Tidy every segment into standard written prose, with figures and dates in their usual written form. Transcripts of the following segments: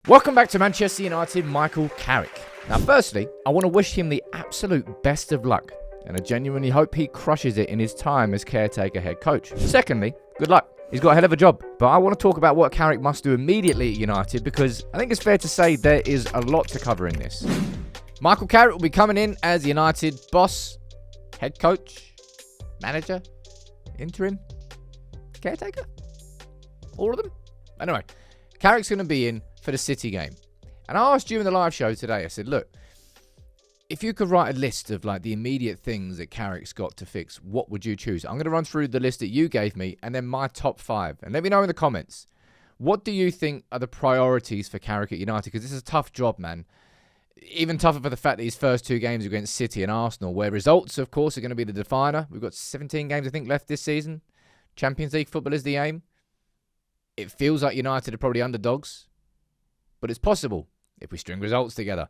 Welcome back to Manchester United Michael Carrick. Now, firstly, I want to wish him the absolute best of luck, and I genuinely hope he crushes it in his time as caretaker head coach. Secondly, good luck. He's got a hell of a job, but I want to talk about what Carrick must do immediately at United, because I think it's fair to say there is a lot to cover in this. Michael Carrick will be coming in as United boss, head coach, manager, interim, caretaker, all of them. Anyway, Carrick's going to be in for the City game. And I asked you in the live show today, I said, look, if you could write a list of like the immediate things that Carrick's got to fix, what would you choose? I'm going to run through the list that you gave me and then my top 5. And let me know in the comments, what do you think are the priorities for Carrick at United? Because this is a tough job, man. Even tougher for the fact that his first 2 games are against City and Arsenal, where results, of course, are going to be the definer. We've got 17 games, I think, left this season. Champions League football is the aim. It feels like United are probably underdogs, but it's possible if we string results together.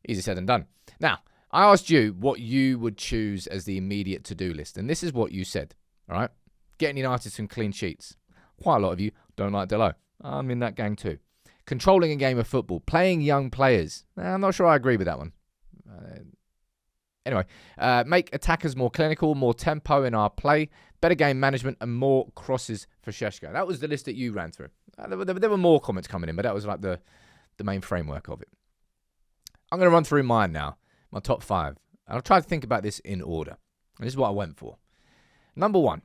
Easier said than done. Now, I asked you what you would choose as the immediate to-do list, and this is what you said, all right? Getting United some clean sheets. Quite a lot of you don't like Delo. I'm in that gang too. Controlling a game of football. Playing young players. I'm not sure I agree with that one. Anyway, make attackers more clinical, more tempo in our play, better game management, and more crosses for Šeško. That was the list that you ran through. There were more comments coming in, but that was like the main framework of it. I'm going to run through mine now, my top 5. I'll try to think about this in order. And this is what I went for. Number 1.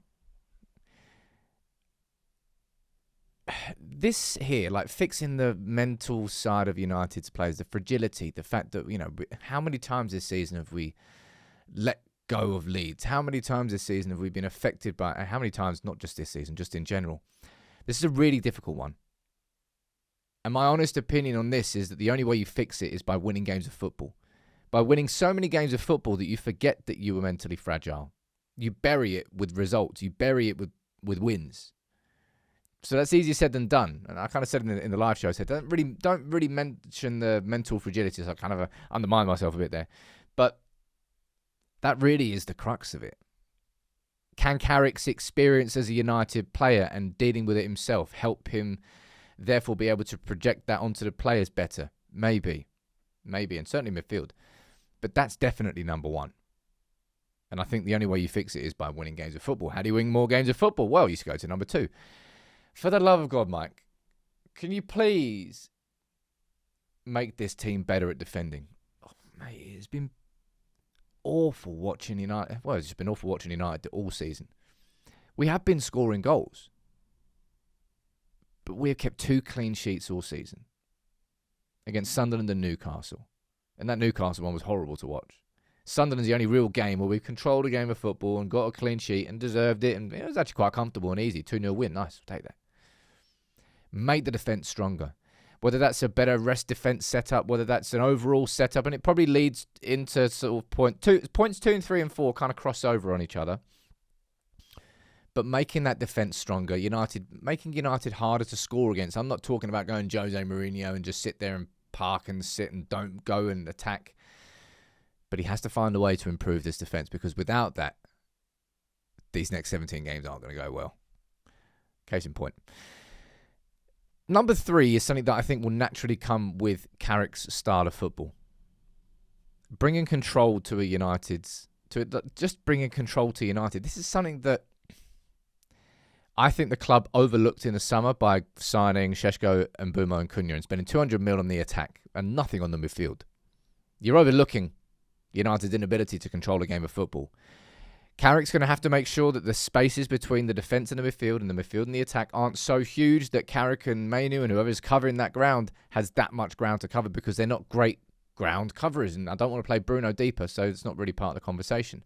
This here, like fixing the mental side of United's players, the fragility, the fact that, how many times this season have we let go of leads? How many times this season have we been affected by, how many times, not just this season, just in general? This is a really difficult one. And my honest opinion on this is that the only way you fix it is by winning games of football. By winning so many games of football that you forget that you were mentally fragile. You bury it with results. You bury it with wins. So that's easier said than done. And I kind of said in the live show, I said, don't really mention the mental fragility. So I kind of undermined myself a bit there. But that really is the crux of it. Can Carrick's experience as a United player and dealing with it himself help him therefore be able to project that onto the players better? Maybe, and certainly midfield. But that's definitely number 1. And I think the only way you fix it is by winning games of football. How do you win more games of football? Well, you should go to number 2. For the love of God, Mike, can you please make this team better at defending? Oh, mate, it's been awful watching United. Well, it's just been awful watching United all season. We have been scoring goals, but we have kept 2 clean sheets all season against Sunderland and Newcastle. And that Newcastle one was horrible to watch. Sunderland's the only real game where we've controlled a game of football and got a clean sheet and deserved it. And it was actually quite comfortable and easy. 2-0 win. Nice. We'll take that. Make the defence stronger. Whether that's a better rest defence setup, whether that's an overall setup. And it probably leads into sort of points 2 and 3 and 4 kind of cross over on each other. But making that defence stronger, making United harder to score against. I'm not talking about going Jose Mourinho and just sit there and park and sit and don't go and attack. But he has to find a way to improve this defence, because without that, these next 17 games aren't going to go well. Case in point. Number 3 is something that I think will naturally come with Carrick's style of football. Bringing control to just bringing control to United. This is something that I think the club overlooked in the summer by signing Šeško and Bumo and Cunha and spending 200 mil on the attack and nothing on the midfield. You're overlooking United's inability to control a game of football. Carrick's going to have to make sure that the spaces between the defence and the midfield and the attack aren't so huge that Carrick and Mainu and whoever's covering that ground has that much ground to cover, because they're not great ground coverers. And I don't want to play Bruno deeper, so it's not really part of the conversation.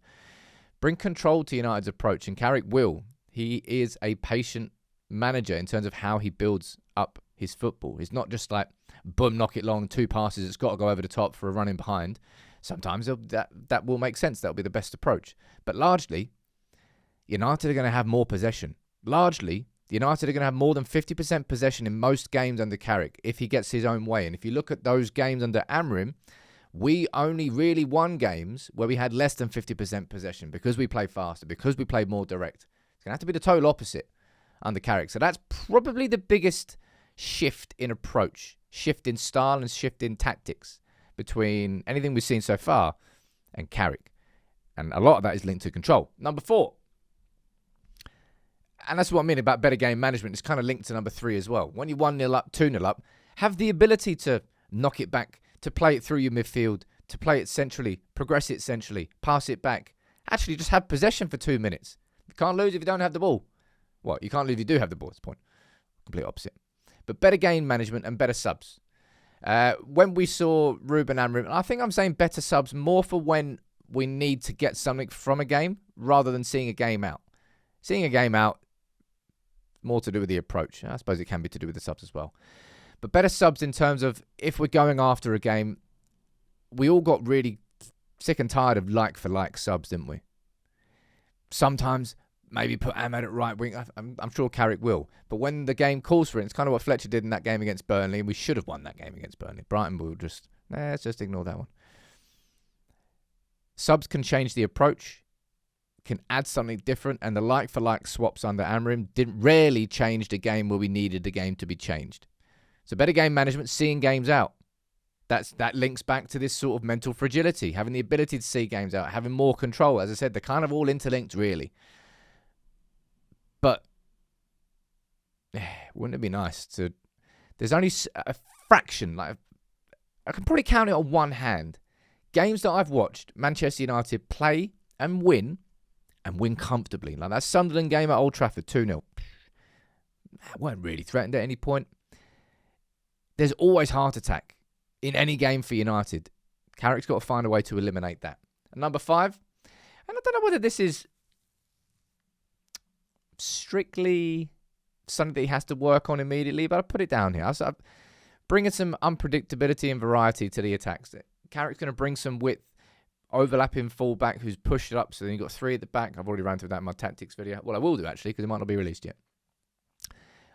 Bring control to United's approach, and Carrick will. He is a patient manager in terms of how he builds up his football. It's not just like, boom, knock it long, 2 passes, it's got to go over the top for a running behind. Sometimes that will make sense. That'll be the best approach. But largely, United are going to have more possession. Largely, United are going to have more than 50% possession in most games under Carrick if he gets his own way. And if you look at those games under Amrim, we only really won games where we had less than 50% possession because we played faster, because we played more direct. It's going to have to be the total opposite under Carrick. So that's probably the biggest shift in approach, shift in style and shift in tactics between anything we've seen so far and Carrick. And a lot of that is linked to control. Number 4. And that's what I mean about better game management. It's kind of linked to number 3 as well. When you're 1-0 up, 2-0 up, have the ability to knock it back, to play it through your midfield, to play it centrally, progress it centrally, pass it back. Actually, just have possession for 2 minutes. You can't lose if you don't have the ball. Well, you can't lose if you do have the ball. That's the point. Complete opposite. But better game management and better subs. When we saw Ruben Amorim, I think I'm saying better subs more for when we need to get something from a game rather than seeing a game out. Seeing a game out, more to do with the approach. I suppose it can be to do with the subs as well. But better subs in terms of if we're going after a game, we all got really sick and tired of like-for-like subs, didn't we? Sometimes maybe put Ahmed at right wing. I'm sure Carrick will. But when the game calls for it, it's kind of what Fletcher did in that game against Burnley, and we should have won that game against Burnley. Brighton will just, let's just ignore that one. Subs can change the approach, can add something different, and the like-for-like swaps under Amorim didn't rarely change the game where we needed the game to be changed. So better game management, seeing games out. That links back to this sort of mental fragility, having the ability to see games out, having more control. As I said, they're kind of all interlinked, really. But wouldn't it be nice to... There's only a fraction, like I can probably count it on one hand. Games that I've watched Manchester United play and win comfortably. Like that Sunderland game at Old Trafford, 2-0. Weren't really threatened at any point. There's always heart attack in any game for United. Carrick's got to find a way to eliminate that. And number 5, and I don't know whether this is strictly something that he has to work on immediately, but I'll put it down here. I'm bringing some unpredictability and variety to the attacks. Carrick's going to bring some width, overlapping fullback who's pushed it up, so then you've got 3 at the back. I've already ran through that in my tactics video. Well, I will do, actually, because it might not be released yet.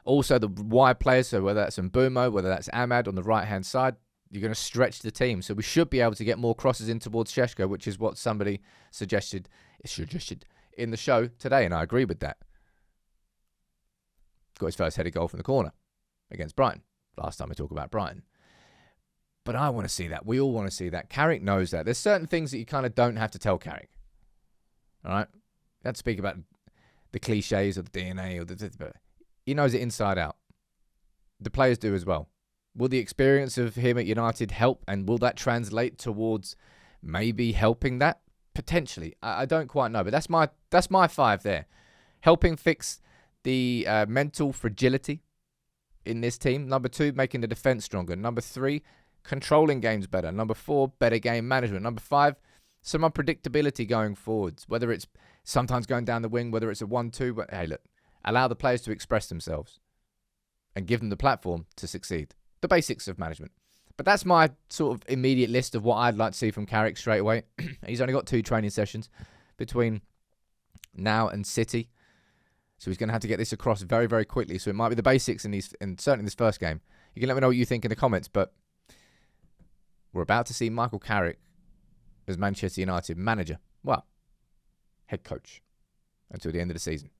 Also, the wide players, so whether that's Mbeumo, whether that's Ahmad on the right-hand side, you're going to stretch the team. So we should be able to get more crosses in towards Šeško, which is what somebody suggested in the show today, and I agree with that. Got his first headed goal from the corner against Brighton. Last time I talked about Brighton. But I want to see that. We all want to see that. Carrick knows that. There's certain things that you kind of don't have to tell Carrick. All right? You have to speak about the cliches or the DNA, but he knows it inside out. The players do as well. Will the experience of him at United help, and will that translate towards maybe helping that? Potentially. I don't quite know, but that's my 5 there. Helping fix the mental fragility in this team. Number 2, making the defence stronger. Number 3, controlling games better. Number 4, better game management. Number 5, some unpredictability going forwards. Whether it's sometimes going down the wing, whether it's a 1-2. But hey, look, allow the players to express themselves and give them the platform to succeed. The basics of management. But that's my sort of immediate list of what I'd like to see from Carrick straight away. He's only got 2 training sessions between now and City. So he's going to have to get this across very, very quickly. So it might be the basics and certainly this first game. You can let me know what you think in the comments, but we're about to see Michael Carrick as Manchester United manager. Well, head coach until the end of the season.